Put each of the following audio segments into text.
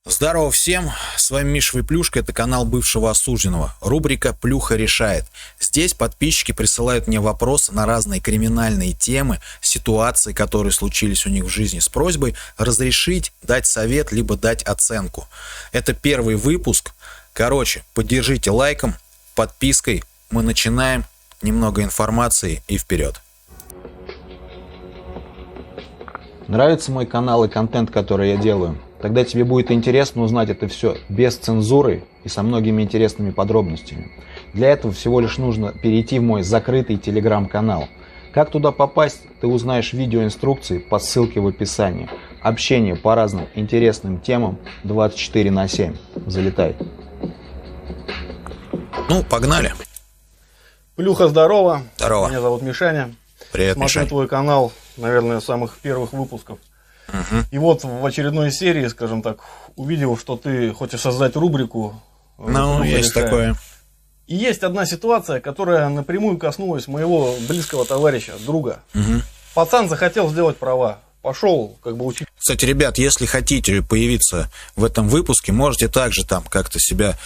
Здорово всем, с вами Миша Выплюшка, это канал бывшего осужденного, рубрика «Плюха решает». Здесь подписчики присылают мне вопросы на разные криминальные темы, ситуации, которые случились у них в жизни, с просьбой разрешить, дать совет, либо дать оценку. Это первый выпуск, поддержите лайком, подпиской, мы начинаем, немного информации и вперед. Нравится мой канал и контент, который я делаю? Тогда тебе будет интересно узнать это все без цензуры и со многими интересными подробностями. Для этого всего лишь нужно перейти в мой закрытый телеграм-канал. Как туда попасть, ты узнаешь видеоинструкции по ссылке в описании. Общение по разным интересным темам 24/7. Залетай. Ну, погнали. Плюха, здорово. Здорово. Меня зовут Мишаня. Привет, Смотрю Мишань. твой канал, наверное, с самых первых выпусков. И вот в очередной серии, скажем так, увидел, что ты хочешь создать рубрику. Ну, есть такое. И есть одна ситуация, которая напрямую коснулась моего близкого товарища, друга. Пацан захотел сделать права. Пошел, учить. Кстати, ребят, если хотите появиться в этом выпуске, можете также там как-то себя,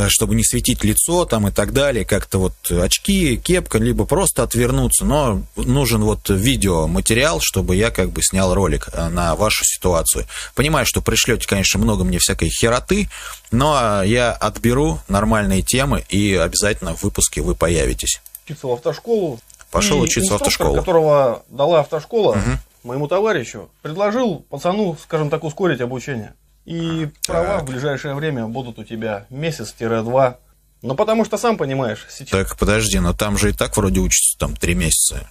чтобы не светить лицо там и так далее, как-то вот очки, кепка, либо просто отвернуться, но нужен вот видеоматериал, чтобы я снял ролик на вашу ситуацию. Понимаю, что пришлете, конечно, много мне всякой хероты, но я отберу нормальные темы и обязательно в выпуске вы появитесь. Учиться в автошколу. Пошел учиться в автошколу. Которого дала автошкола, моему товарищу, предложил пацану, скажем так, ускорить обучение. И права в ближайшее время будут у тебя месяц-два. Но потому что, сам понимаешь, сейчас... Так, подожди, но там же и так вроде учатся там 3 месяца.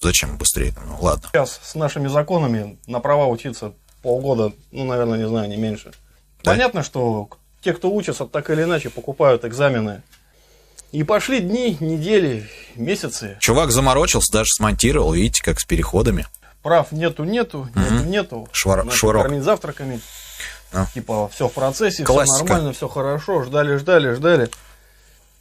Зачем быстрее? Ну, ладно. Сейчас с нашими законами на права учиться полгода, наверное, не знаю, не меньше. Да? Понятно, что те, кто учатся, так или иначе покупают экзамены. И пошли дни, недели, месяцы. Чувак заморочился, даже смонтировал, видите, как с переходами. Прав нету. Швырок. Кормить завтраками. Типа, все в процессе, классика. Все нормально, все хорошо. Ждали.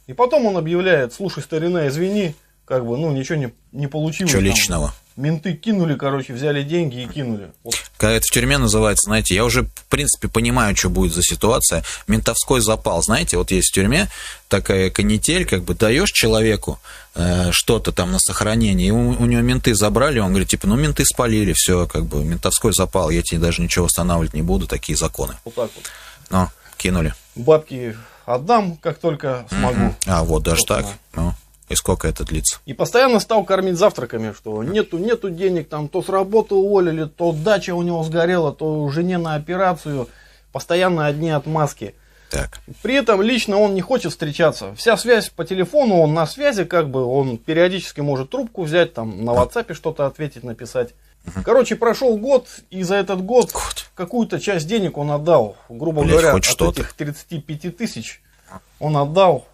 И потом он объявляет: слушай, старина, извини, ничего не получилось. Что личного? Менты кинули, взяли деньги и кинули. Вот. Когда это в тюрьме называется, знаете, я уже, в принципе, понимаю, что будет за ситуация. Ментовской запал, знаете, вот есть в тюрьме такая канитель, даешь человеку что-то там на сохранение, и у него менты забрали, он говорит, менты спалили, все, ментовской запал, я тебе даже ничего восстанавливать не буду, такие законы. Вот так вот. Но, кинули. Бабки отдам, как только смогу. А, вот даже так? Ну. И сколько это длится? И постоянно стал кормить завтраками, что нету денег, там то с работы уволили, то дача у него сгорела, то жене на операцию, постоянно одни отмазки. Так. При этом лично он не хочет встречаться. Вся связь по телефону, он на связи, он периодически может трубку взять, там на WhatsApp что-то ответить, написать. Прошел год, и за этот год какую-то часть денег он отдал, грубо говоря, от этих 35 тысяч он отдал,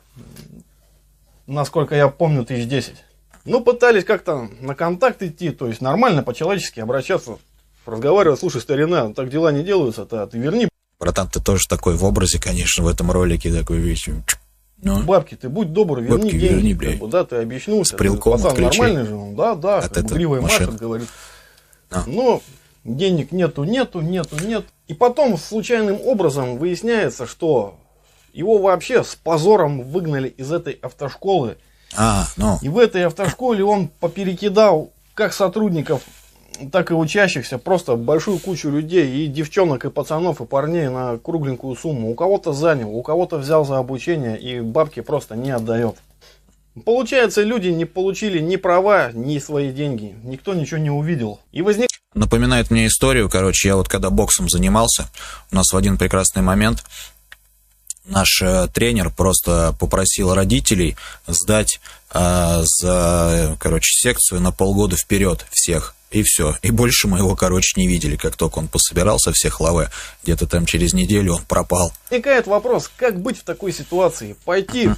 насколько я помню, 1010. Пытались как-то на контакт идти, то есть нормально, по-человечески обращаться, разговаривать: слушай, старина, так дела не делаются-то, ты верни. Братан, ты тоже такой в образе, конечно, в этом ролике такой вещь. Ну, бабки, ты будь добр, верни бабки, деньги. блядь. Да, ты объяснился. С прилком пацан отключи. Нормальный же он, да, гривой машет, говорит. Но денег нету. И потом случайным образом выясняется, что его вообще с позором выгнали из этой автошколы. И в этой автошколе он поперекидал как сотрудников, так и учащихся просто большую кучу людей, и девчонок, и пацанов, и парней на кругленькую сумму. У кого-то занял, у кого-то взял за обучение, и бабки просто не отдает. Получается, люди не получили ни права, ни свои деньги. Никто ничего не увидел. И напоминает мне историю, я когда боксом занимался, у нас в один прекрасный момент наш тренер просто попросил родителей сдать за, секцию на полгода вперед всех. И все. И больше мы его, не видели. Как только он пособирался всех лаве, где-то там через неделю он пропал. Возникает вопрос, как быть в такой ситуации? Пойти,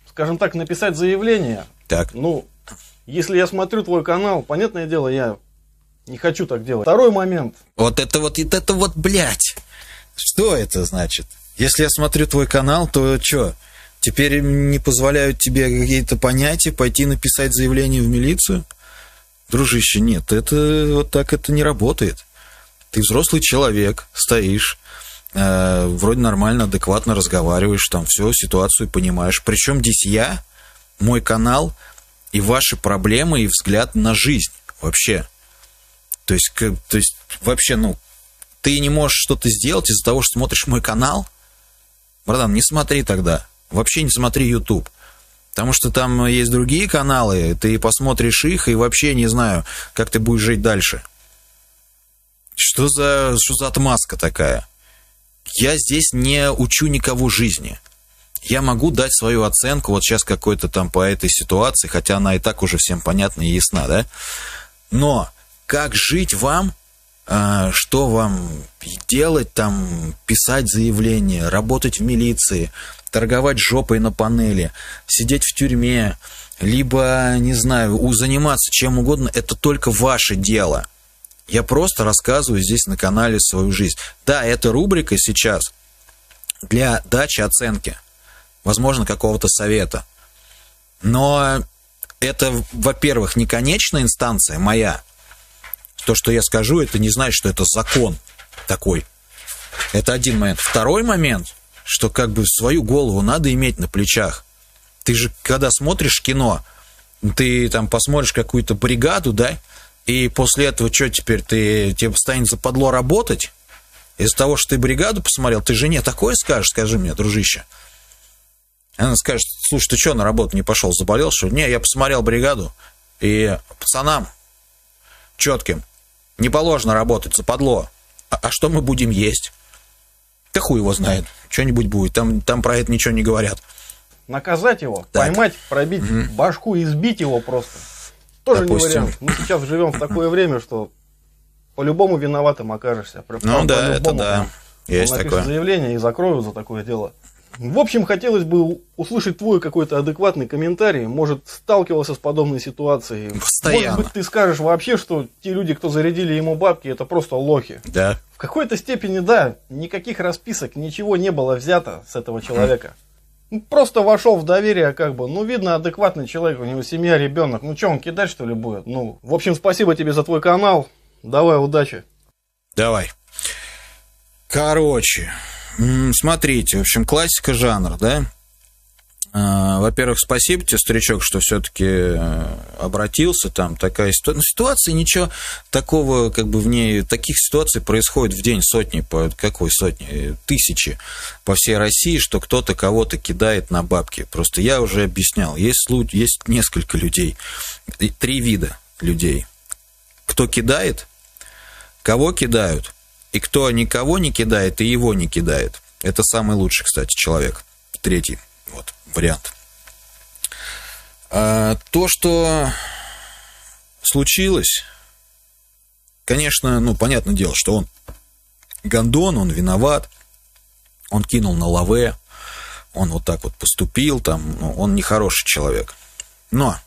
скажем так, написать заявление. Так. Если я смотрю твой канал, понятное дело, я не хочу так делать. Второй момент. Вот это, блядь. Что это значит? Если я смотрю твой канал, то что? Теперь не позволяют тебе какие-то понятия пойти написать заявление в милицию? Дружище, нет, это вот так это не работает. Ты взрослый человек, стоишь, вроде нормально, адекватно разговариваешь, там всю ситуацию понимаешь. Причем здесь я, мой канал и ваши проблемы и взгляд на жизнь вообще. То есть вообще, ну, ты не можешь что-то сделать из-за того, что смотришь мой канал? Братан, не смотри тогда. Вообще не смотри YouTube. Потому что там есть другие каналы, ты посмотришь их и вообще не знаю, как ты будешь жить дальше. Что за отмазка такая? Я здесь не учу никого жизни. Я могу дать свою оценку вот сейчас какой-то там по этой ситуации, хотя она и так уже всем понятна и ясна, да? Но как жить вам, что вам делать, там, писать заявление, работать в милиции, торговать жопой на панели, сидеть в тюрьме, либо, не знаю, заниматься чем угодно, это только ваше дело. Я просто рассказываю здесь на канале свою жизнь. Да, эта рубрика сейчас для дачи оценки, возможно, какого-то совета. Но это, во-первых, не конечная инстанция моя. То, что я скажу, это не значит, что это закон такой. Это один момент. Второй момент, что как бы свою голову надо иметь на плечах. Ты же, когда смотришь кино, ты там посмотришь какую-то бригаду, да, и после этого что теперь, тебе станет западло работать? Из-за того, что ты бригаду посмотрел, ты жене такое скажешь, скажи мне, дружище. Она скажет: слушай, ты что, на работу не пошел, заболел, что ли? Не, я посмотрел бригаду, и пацанам четким не положено работать, западло. А что мы будем есть? Да хуй его знает, что-нибудь будет, там про это ничего не говорят. Наказать его, так. Поймать, пробить башку и избить его просто. Тоже допустим. Не вариант. Мы сейчас живем в такое время, что по-любому виноватым окажешься. Ну да, это да. Есть такое. Заявление и закрою за такое дело. В общем, хотелось бы услышать твой какой-то адекватный комментарий. Может, сталкивался с подобной ситуацией. Постоянно. Может быть, ты скажешь вообще, что те люди, кто зарядили ему бабки, это просто лохи. Да. В какой-то степени, да. Никаких расписок, ничего не было взято с этого человека. Просто вошел в доверие, как бы. Ну, видно, адекватный человек, у него семья, ребенок. Ну, что, он кидать, что ли, будет? Ну, в общем, спасибо тебе за твой канал. Давай, удачи. Давай. Короче, смотрите, в общем, классика жанра, да? Во-первых, спасибо тебе, старичок, что все-таки обратился, там такая ситуация. Ситуация, ничего такого, как бы в ней, таких ситуаций происходит в день сотни, какой сотни, тысячи по всей России, что кто-то кого-то кидает на бабки. Просто я уже объяснял, есть несколько людей, 3 вида людей. Кто кидает, кого кидают, и кто никого не кидает, и его не кидает. Это самый лучший, кстати, человек. 3-й. Вот, вариант. То, что случилось, конечно, ну, понятное дело, что он гондон, он виноват, он кинул на лаве, он вот так вот поступил, там, ну, он нехороший человек. Но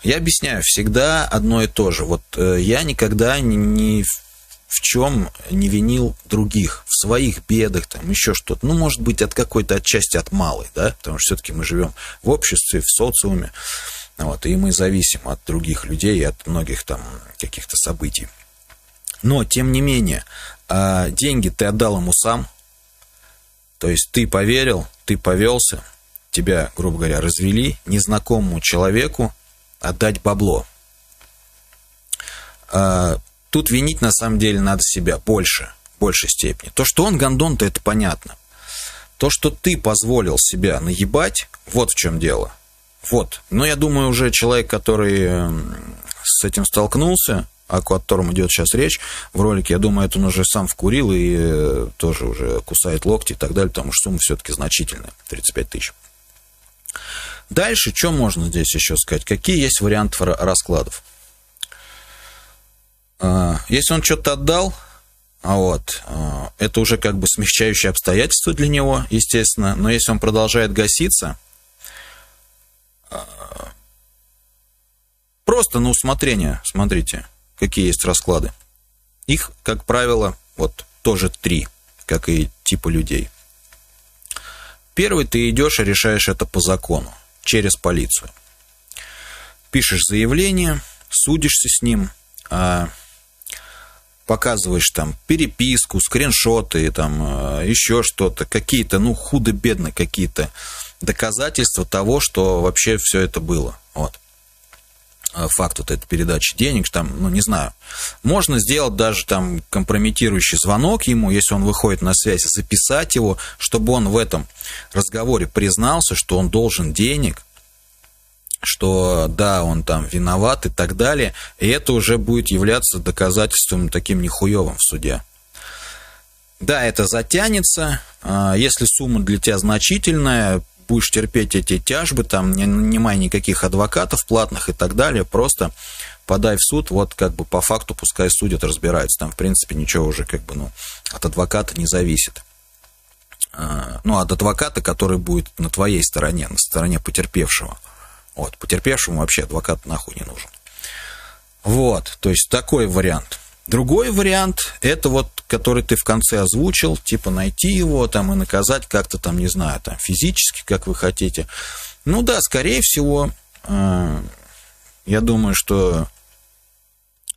я объясняю всегда одно и то же. Вот я никогда ни в чем не винил других, в своих бедах, там, еще что-то. Ну, может быть, от какой-то отчасти от малой, да, потому что все-таки мы живем в обществе, в социуме, вот, и мы зависим от других людей и от многих там каких-то событий. Но, тем не менее, деньги ты отдал ему сам, то есть ты поверил, ты повелся, тебя, грубо говоря, развели, незнакомому человеку отдать бабло. Тут винить, на самом деле, надо себя в большей степени. То, что он гондон, то это понятно. То, что ты позволил себя наебать, вот в чем дело. Вот. Но я думаю, уже человек, который с этим столкнулся, о котором идет сейчас речь в ролике, я думаю, это он уже сам вкурил и тоже уже кусает локти и так далее, потому что сумма все-таки значительная, 35 тысяч. Дальше, что можно здесь еще сказать? Какие есть варианты раскладов? Если он что-то отдал, это уже как бы смягчающее обстоятельство для него, естественно. Но если он продолжает гаситься, просто на усмотрение, смотрите, какие есть расклады. Их, как правило, вот тоже 3, как и типа людей. Первый, ты идешь и решаешь это по закону, через полицию. Пишешь заявление, судишься с ним, показываешь там переписку, скриншоты, там еще что-то, какие-то, ну, худо-бедно какие-то доказательства того, что вообще все это было. Вот. Факт вот этой передачи денег, там, ну, не знаю. Можно сделать даже там компрометирующий звонок ему, если он выходит на связь, записать его, чтобы он в этом разговоре признался, что он должен денег, что да, он там виноват и так далее, и это уже будет являться доказательством таким нехуевым в суде. Да, это затянется, если сумма для тебя значительная, будешь терпеть эти тяжбы, там, не нанимай никаких адвокатов платных и так далее, просто подай в суд, вот как бы по факту пускай судят, разбираются, там, в принципе, ничего уже как бы, ну, от адвоката не зависит. Ну, от адвоката, который будет на твоей стороне, на стороне потерпевшего. Вот, потерпевшему вообще адвокат нахуй не нужен. Вот, то есть такой вариант. Другой вариант, это вот, который ты в конце озвучил, типа найти его там и наказать как-то там, не знаю, там физически, как вы хотите. Ну да, скорее всего, я думаю, что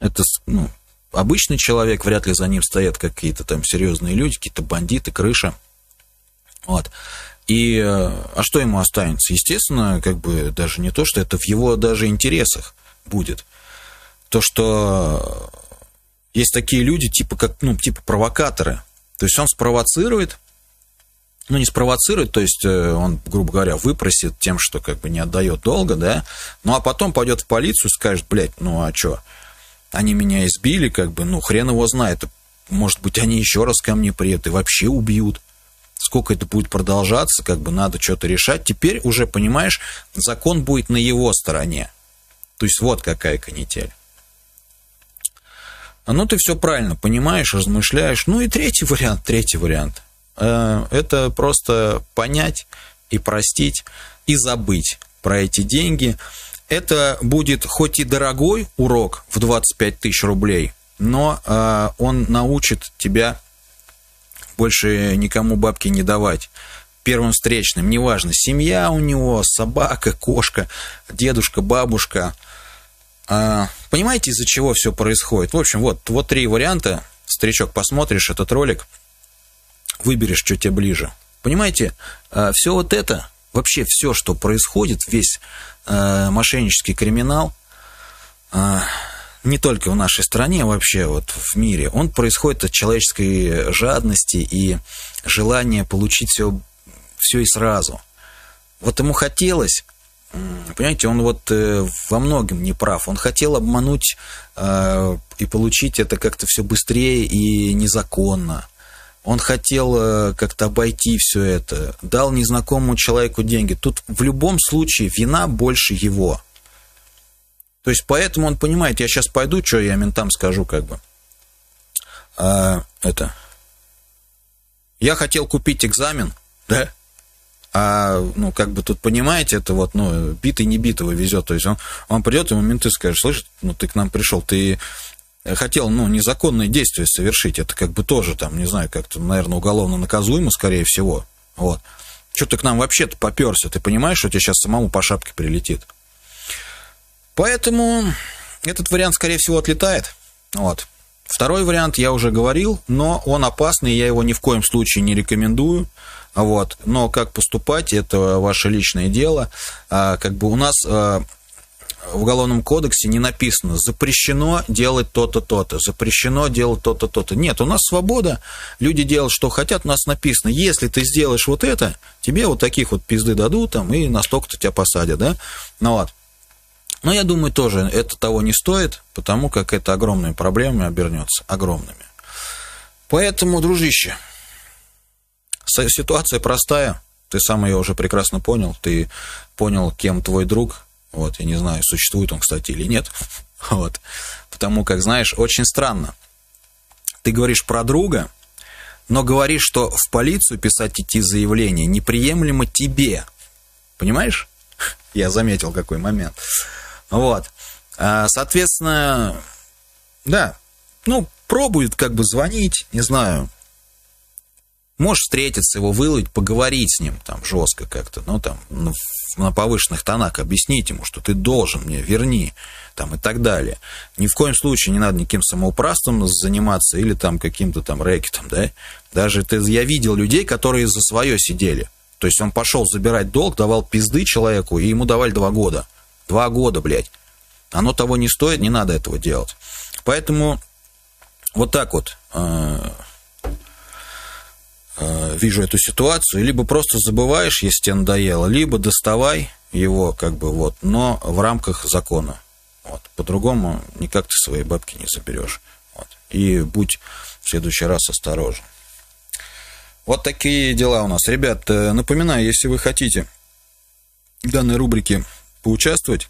это, ну, обычный человек, вряд ли за ним стоят какие-то там серьезные люди, какие-то бандиты, крыша. Вот. И, а что ему останется? Естественно, как бы даже не то, что это в его даже интересах будет. То, что есть такие люди, типа, как, ну, типа провокаторы. То есть он спровоцирует, ну, не спровоцирует, то есть он, грубо говоря, выпросит тем, что как бы не отдает долга, да, ну, а потом пойдет в полицию и скажет, блядь, ну, а что, они меня избили, как бы, ну, хрен его знает, может быть, они еще раз ко мне приедут и вообще убьют. Сколько это будет продолжаться, как бы надо что-то решать. Теперь уже, понимаешь, закон будет на его стороне. То есть вот какая канитель. Ну, ты все правильно понимаешь, размышляешь. Ну и третий вариант. Это просто понять и простить, и забыть про эти деньги. Это будет хоть и дорогой урок в 25 тысяч рублей, но он научит тебя больше никому бабки не давать. Первым встречным, неважно, семья у него, собака, кошка, дедушка, бабушка. Понимаете, из-за чего все происходит? В общем, вот 3 варианта. Старичок, посмотришь этот ролик, выберешь, что тебе ближе. Понимаете, все вот это, вообще все, что происходит, весь мошеннический криминал, не только в нашей стране, вообще вот в мире, он происходит от человеческой жадности и желания получить все и сразу. Вот ему хотелось, понимаете, он вот во многом не прав. Он хотел обмануть и получить это как-то все быстрее и незаконно. Он хотел как-то обойти все это, дал незнакомому человеку деньги. Тут в любом случае вина больше его. То есть, поэтому он понимает, я сейчас пойду, что я ментам скажу, как бы. Я хотел купить экзамен, да? Ну, как бы тут, понимаете, это вот, ну, битый не битого везет. То есть, он придет, ему менты скажут, слышь, ну, ты к нам пришел, ты хотел, ну, незаконные действия совершить. Это как бы тоже, там, не знаю, как-то, наверное, уголовно наказуемо, скорее всего. Вот. Что ты к нам вообще-то попёрся? Ты понимаешь, что тебе сейчас самому по шапке прилетит? Поэтому этот вариант, скорее всего, отлетает. Вот. Второй вариант я уже говорил, но он опасный, я его ни в коем случае не рекомендую. Вот. Но как поступать, это ваше личное дело. Как бы у нас в Уголовном кодексе не написано запрещено делать то-то, то-то, запрещено делать то-то, то-то. Нет, у нас свобода, люди делают, что хотят, у нас написано, если ты сделаешь вот это, тебе вот таких вот пизды дадут, там, и настолько-то тебя посадят, да? Ну вот. Но я думаю, тоже это того не стоит, потому как это огромными проблемами обернется. Огромными. Поэтому, дружище, ситуация простая. Ты сам ее уже прекрасно понял. Ты понял, кем твой друг. Вот, я не знаю, существует он, кстати, или нет. Вот. Потому как, знаешь, очень странно. Ты говоришь про друга, но говоришь, что в полицию писать идти заявление неприемлемо тебе. Понимаешь? Я заметил, какой момент. Вот. Соответственно, да, ну, пробует как бы звонить, не знаю. Можешь встретиться, его выловить, поговорить с ним там жестко как-то, ну, там, на повышенных тонах, объяснить ему, что ты должен мне, верни, там, и так далее. Ни в коем случае не надо никаким самоуправством заниматься или там каким-то там рэкетом, да. Даже я видел людей, которые за свое сидели. То есть он пошел забирать долг, давал пизды человеку, и ему давали 2 года. 2 года, блядь. Оно того не стоит, не надо этого делать. Поэтому вот так вот вижу эту ситуацию. Либо просто забываешь, если тебе надоело, либо доставай его, как бы, вот, но в рамках закона. Вот. По-другому никак ты свои бабки не заберешь. Вот. И будь в следующий раз осторожен. Вот такие дела у нас. Ребят, напоминаю, если вы хотите в данной рубрике поучаствовать,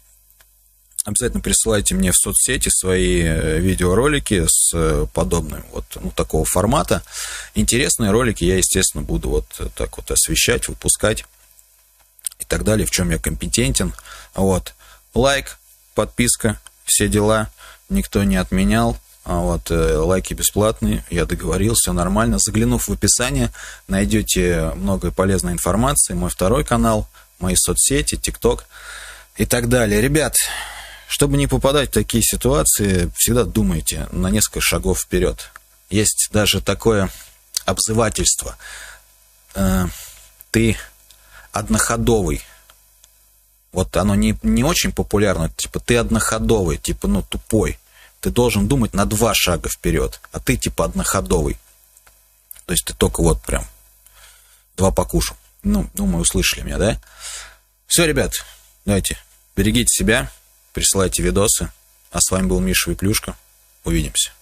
обязательно присылайте мне в соцсети свои видеоролики с подобным вот, ну, такого формата. Интересные ролики я, естественно, буду вот так вот освещать, выпускать и так далее, в чем я компетентен. Вот. Лайк, подписка, все дела никто не отменял. Вот, лайки бесплатные, я договорился, все нормально. Заглянув в описание, найдете много полезной информации. Мой второй канал, мои соцсети, ТикТок и так далее. Ребят, чтобы не попадать в такие ситуации, всегда думайте на несколько шагов вперед. Есть даже такое обзывательство. Ты одноходовый. Вот оно не очень популярно. Типа ты одноходовый, типа, ну, тупой. Ты должен думать на 2 шага вперед, а ты типа одноходовый. То есть ты только вот прям 2 покушал. Ну, думаю, услышали меня, да? Все, ребят, давайте, берегите себя, присылайте видосы. А с вами был Миша Виплюшка. Увидимся.